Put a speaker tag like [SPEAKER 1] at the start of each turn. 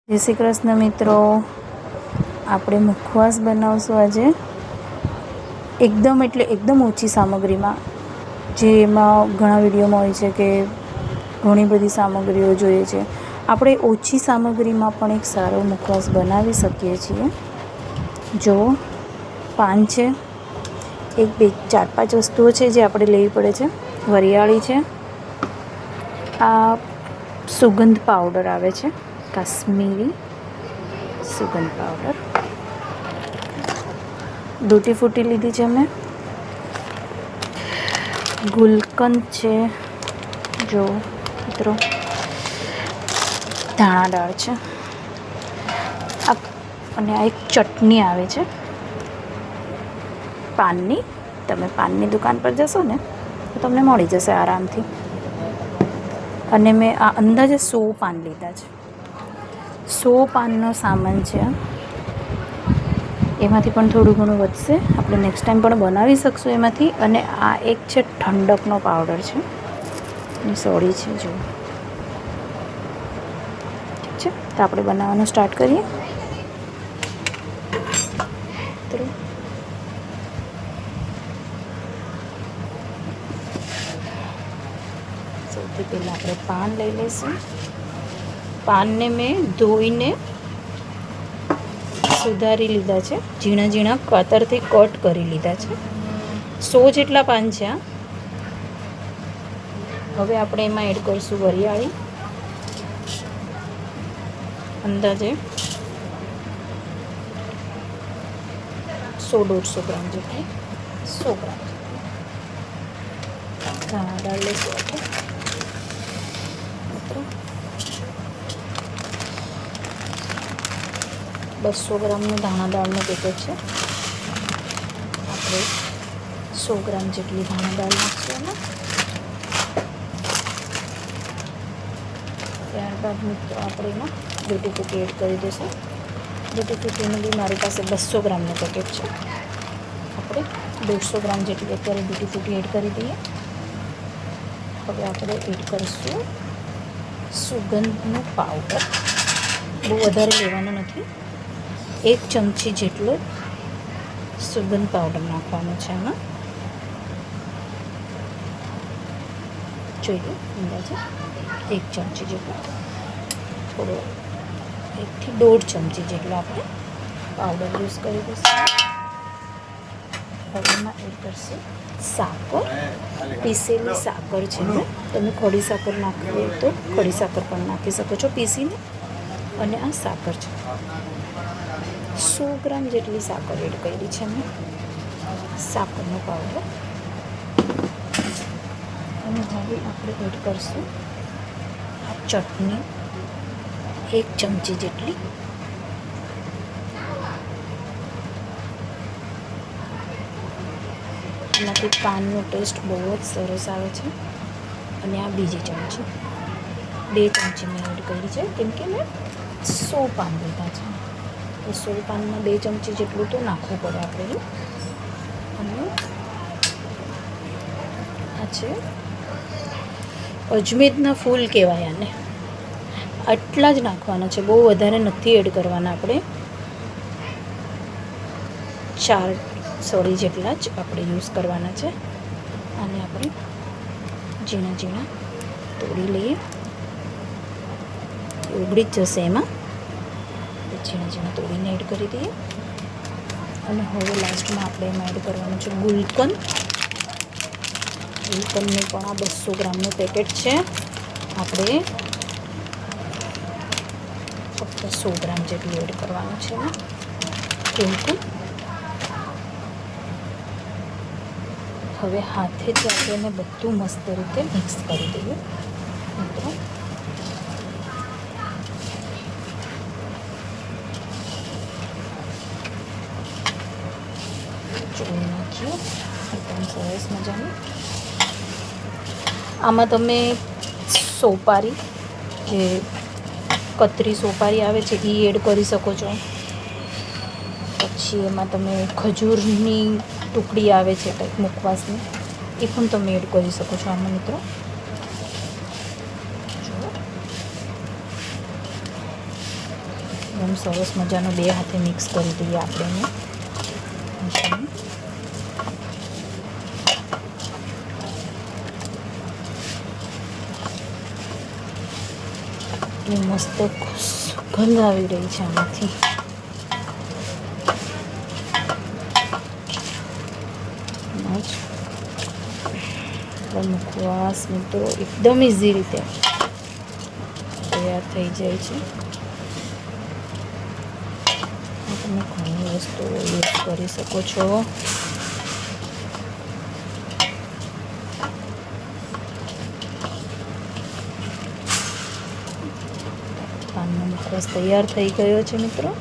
[SPEAKER 1] જય શ્રી કૃષ્ણ મિત્રો, આપણે મુખવાસ બનાવશું આજે એકદમ ઓછી સામગ્રીમાં. જેમાં ઘણા વિડીયોમાં હોય છે કે ઘણી બધી સામગ્રીઓ જોઈએ છે. આપણે ઓછી સામગ્રીમાં પણ એક સારો મુખવાસ બનાવી શકીએ છીએ. જો પાન છે, 1 2 4 5 વસ્તુઓ છે જે આપણે લેવી પડે છે. વરિયાળી છે, આ સુગંધ પાવડર આવે છે, કાશ્મીરી સુગંધ પાવડર, તૂટી ફૂટી લીધી છે મેં, ગુલકંદ છે, જો મિત્રો, ધાણા દાળ છે, અને આ એક ચટણી આવે છે પાનની. તમે પાનની દુકાન પર જશો ને તો તમને મળી જશે આરામથી. અને મેં આ અંદાજે 100 પાન લીધા છે. 100 પાનનો સામાન છે. એમાંથી પણ થોડું ઘણું વધશે, આપણે નેક્સ્ટ ટાઈમ પણ બનાવી શકશું એમાંથી. અને આ એક છે ઠંડકનો પાવડર છે, એની સોડી છે, જો ઠીક છે. તો આપણે બનાવવાનું સ્ટાર્ટ કરીએ. સૌથી પહેલાં આપણે પાન લઈ લઈશું. પાનને મેં ધોઈને સુધારી લીધા છે, ઝીણા ઝીણા કાતરથી કટ કરી લીધા છે. 100 જેટલા પાન છે આ. હવે આપણે એમાં એડ કરીશું વરિયાળી, અંદાજે 100-150 ગ્રામ જેટલી, 100 ગ્રામ. ધાણા દાળ લઈશું આપણે, 200 ગ્રામનું ધાણા દાળનું પેકેટ છે. આપણે 100 ગ્રામ જેટલી ધાણા દાળ નાખીશું એમાં. ત્યારબાદ મિત્રો આપણે એમાં ડૂટી ફૂટી એડ કરી દઈશું. ડૂટી ફૂટીનું બી મારી પાસે 200 ગ્રામનું પેકેટ છે. આપણે 150 ગ્રામ જેટલી અત્યારે ડૂટી ફૂટી એડ કરી દઈએ. હવે આપણે એડ કરીશું સુગંધનો પાવડર. બહુ વધારે લેવાનો નથી, 1 ચમચી જેટલો સુગંધ પાવડર નાખવાનો છે આમાં. જોઈએ અંદાજે 1 ચમચી જેટલો, થોડો 1 થી 1.5 ચમચી જેટલો આપણે પાવડર યુઝ કરી દઈશું. હવે એમાં એડ કરશું સાકર, પીસેલી સાકર છે. તમે ખડી સાકર નાખવી હોય તો ખડી સાકર પણ નાખી શકો છો પીસીને. અને આ સાકર છે, 100 ગ્રામ જેટલી સાકર એડ કરી છે મેં, સાકરનો પાવડર. અને હવે આપણે એડ કરીશું આ ચટણી, 1 ચમચી જેટલી. એનાથી પાનનો ટેસ્ટ બહુ જ સરસ આવે છે. અને આ બીજી ચમચી, 2 ચમચી મેં એડ કરી છે, કેમ કે મેં 100 પાન લીધા છે. તો 100 પાનમાં 2 ચમચી જેટલું તો નાખવું પડે આપણે. અને આ છે અજમેદના ફૂલ કહેવાય આને. આટલા જ નાખવાના છે, બહુ વધારે નથી એડ કરવાના આપણે. 4 સોળી જેટલા જ આપણે યુઝ કરવાના છે. અને આપણે ઝીણા ઝીણા તોડી લઈએ, ઉગળી જ જશે એમાં. ઝીણા ઝીણા તોડીને એડ કરી દઈએ. અને હવે લાસ્ટમાં આપણે એમાં એડ કરવાનું છે ગુલકંદ. ગુલકંદનું પણ આ 200 ગ્રામનું પેકેટ છે. આપણે ફક્ત 100 ગ્રામ જેટલું એડ કરવાનું છે એમાં ગુલકંદ. હવે હાથેથી આપણે બધું મસ્ત રીતે મિક્સ કરી દઈએ મિત્રો. જોઈ નાખીએ એકદમ સરસ મજાનું. આમાં તમે સોપારી, જે કતરી સોપારી આવે છે એ એડ કરી શકો છો. પછી એમાં તમે ખજૂરની ટુકડી આવે છે કંઈક મુખવાસની, એ પણ તમે એડ કરી શકો છો આમાં મિત્રો. એકદમ સરસ મજાનો બે હાથે મિક્સ કરી દઈએ આપણે એને. એટલી મસ્ત સુગંધ આવી રહી છે આમાંથી. મુખવાસ મિત્રો એકદમ ઇઝી રીતે તૈયાર થઈ જાય છે. તમે ઘણી વસ્તુઓ યુઝ કરી શકો છો. પાનનો મુખવાસ તૈયાર થઈ ગયો છે મિત્રો.